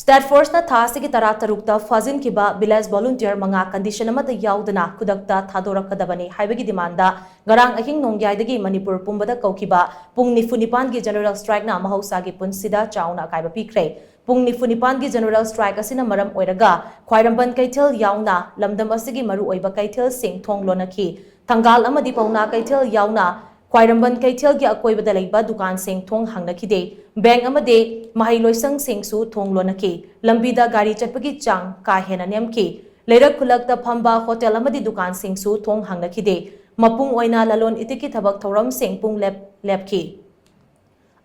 State Force na thasigi taratarukta phajinkhiba village volunteer manga condition amata yaodana kudakta thadorak kadabani haibagi demanda garang ahing nongyai Manipur pumbada koukhiba pung nifunipan gi general strike na mahousha gi punsida Chaona Akaiba pikhre pung nifunipan gi general strike asina maram oiraga khwairamban kaithel yauna lamdam asigi maru oiba kaithel sing thonglonaki thangal amadi pauna kaithel yauna khwairamban kaithel gi akoibada leiba dukan sing thong hangnakide bank amade mahiloisang sing su thonglonaki lambida gari chatpagi chang ka hena nemki leirak khulakta phamba hotel amadi dukan sing su thong hangnakide mapung oina lalon itiki thabak thoram sing pung lepki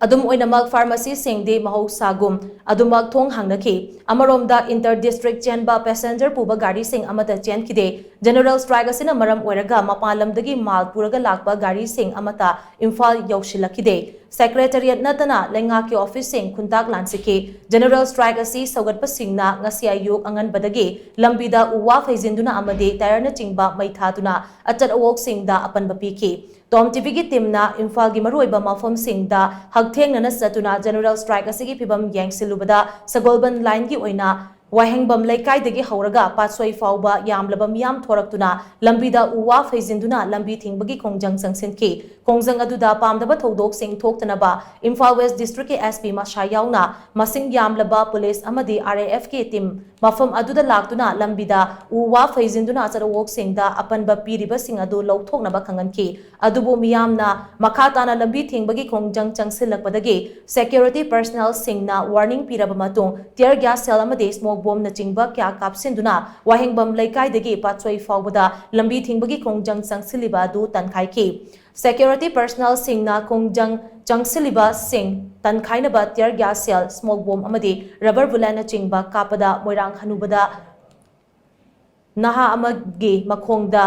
adum oinamak pharmacy singde mahousagum adumak thong hangnaki amaromda inter district chenba passenger puba gari sing amata chenkide general strike asina maram oiraga mapalamdagi mal puraga lakpa gari sing amata imphal yaushilakide secretariat natana lengaki office sing khuntak lansiki general strike asi saugatpa singna ngasi ayuk angan badagi lambida uwa phaijinduna amade tayar na chingba maithaduna achat awok singda apanba pikhi TOMTV ki teamna imphal gi maruiba Mapham singda hagtheng na satuna general strike asigi phibam yangsilubada sagolban line gi oina wahengbam laikai dagi hauraga patsoi fauba yamlaba miyam thoraktuna lambida uwa phaijinduna lambi thingbagi kongjang sangsinki kongjang aduda pamdaba thodok sing thoktanaba Imphal West District ki SP masha yauna masing yamlaba police amadi RAF ki team Mapham aduda laktuna lambida uwa phaijinduna charwok singda apanba piriba sing adu lauthoknaba khanganki adubo miyamna makhatana lambi thingbagi kongjang changsilakpadagi security personnel singna warning piraba matung tear gas cell amadi smoke bomb na chingba kya kapsinduna wahengbam laikai dagi patsoi faubada lambi thingbagi kongjang changsiliba du tankhai ki security personnel singna kongjang changsiliba sing tankainaba tear gas cell smoke bomb amadi rubber bullet na chingba kapada moirang hanubada naha amagi makhongda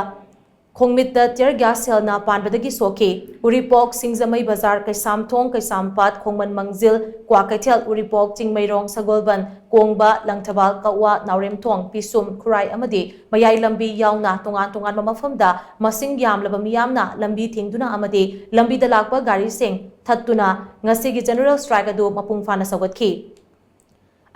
khongmitta tear gas cell na panbadagi soke uripok singzamai bazar kaisamthong kaisampat khongman mangjil kwa kaithel uripok chingmairong sagolban kongba langthabal kawa nauremthong pisum khurai amadi mayai lambi yauna tongan mafamda masing yamlaba miyamna lambi thingduna amadi lambi da lakpa gari sing thattuna ngasi gi general strike adu mapung fana sagatki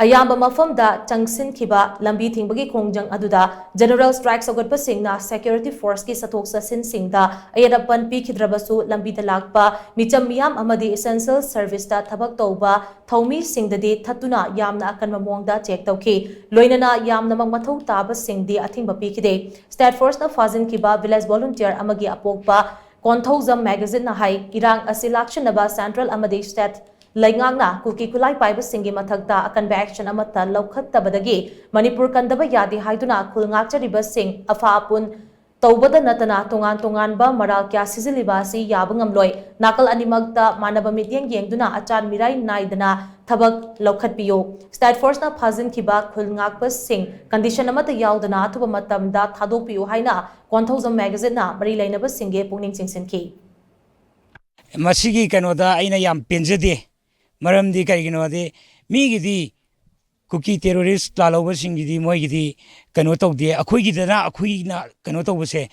ayamba mafamda changsinkiba lambi thingbagi kongjang aduda general strike sagatpa singna security force ki sathok sasin singda ayadapan pikhidrabasu lambi da lakpa micham miyam amadi essential service da thabak tawba thaumi singdadi thattuna yamna akanma mongda check tawki loinana yamna mathau taba singdi athingba pikhide state force na phajinkhiba village volunteer amagi apokpa konthaujam magazine na hai irang asilakchanaba central amadi state Laingangna kuki kulai paiba singi mathakta akan action amatta laukhattabadagi Manipur kandaba yadi haiduna khulngakchariba sing afa apun tawbada natana tongan ba maral kya siziliba si yabangamloi nakal animagta manaba mityeng yengduna achan mirai naidana thabak laukhatpiyo state force na phajinkhiba khulngakpa sing condition amata yaudana athuba matamda thadokpiyo haina konthaujam magazine na mari lainaba singe pungning chingsinki masigi kanoda aina yam penjade maramdi kaigino de migidi kuki terrorist laloba singidi moigidi kano tawde akhoigidana akhoina kano tawbase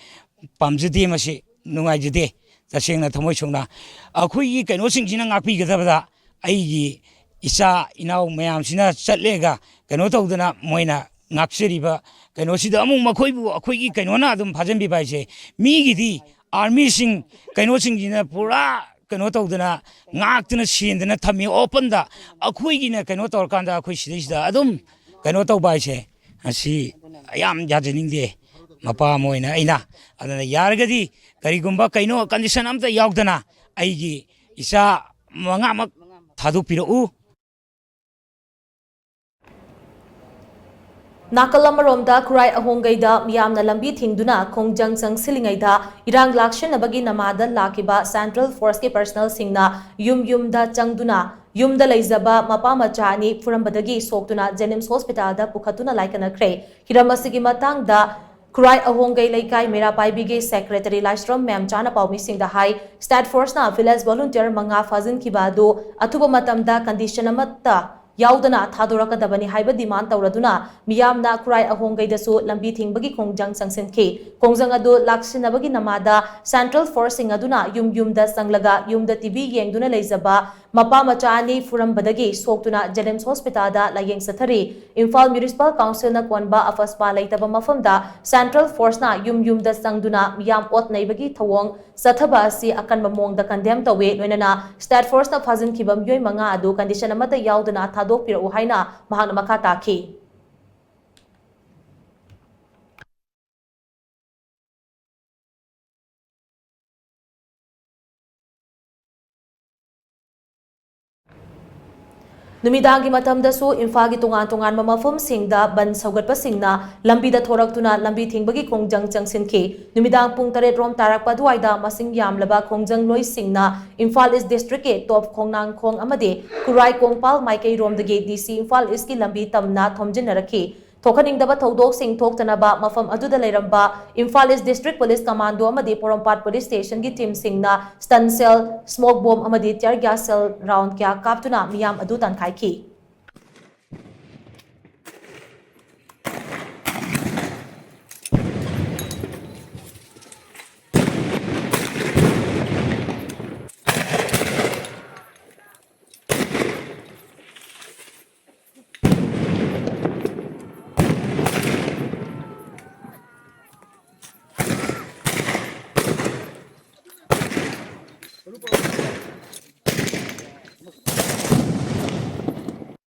pamjade masi nungaijade tasengna thamoi songna akhoigi kano singjina ngakpi gadabada aigi isa inaw mayam sina chatlega kano tawdana moina ngakseriba kano sida amung makhoibu akhoigi kano na adum phajambi baise migidi army sing kano singjina pura kano tawdana ngaktuna sendana thami open da akhoigina kano tawrkanda akhoi sidisida adum kano tawbaise asi ayam jajeningde mapa moina aina adana yargadi karigumba kaino condition amta yaudana aigi isa manga mak thadupiro Nakalamaromda kurai ahonggaida miyamna lambi thingduna kongjang changsilingaida irang lakshanabagi namada lakiba central force ke personnel singna yumda changduna yumda leizaba mapa machani furambadagi soktuna Jenims hospital da pukhatuna laikanakre hiramasigi matangda kurai ahonggai laikai mera paibige secretary Laistrom mem chana paumi singda hai state force na village volunteer manga phajinkhiba do athuba matamda condition amatta yaudana thadorakadabani haiba demand tawraduna miyamna kurai ahongaidasu lambi thingbagi kongjang sangsinki kongjang adu laksinabagi namada central forcing aduna yumda sanglaga yumda TV yengduna leizaba mapa macha ani furambadagi soktuna Jenims Hospitalda layeng sathari Imphal Municipal Council na kwanba afaspa laitaba mafamda Central Force na yum-yumda sangduna miyam ot naibagi thawong sathaba asi akan mamongda condemn tawe loinana State Force na phajinkhiba miyoi manga adu condition amata yaodana thadorak piru haina mahakna makha takhi Numidangi matamdasu Imphagi tungan mamafum singda ban saugatpa singna lambida thoraktuna lambi thingbagi khongjang changsinki numidang pung 8 rom tarakpa duaida masing yamlaba khongjang loi singna Imphal East District ke top khongnang khong amade kurai kongpal maikai romdagi DC Imphal East ki lambi tamna thomjinaraki Thokaningdaba thodok sing thoktanaba mafam aduda leiramba Imphal East District Police Commando amadi Porompat Police Station gi team singna stun cell smoke bomb amadi tear gas cell round kya kaptuna miyam adu tan khaiki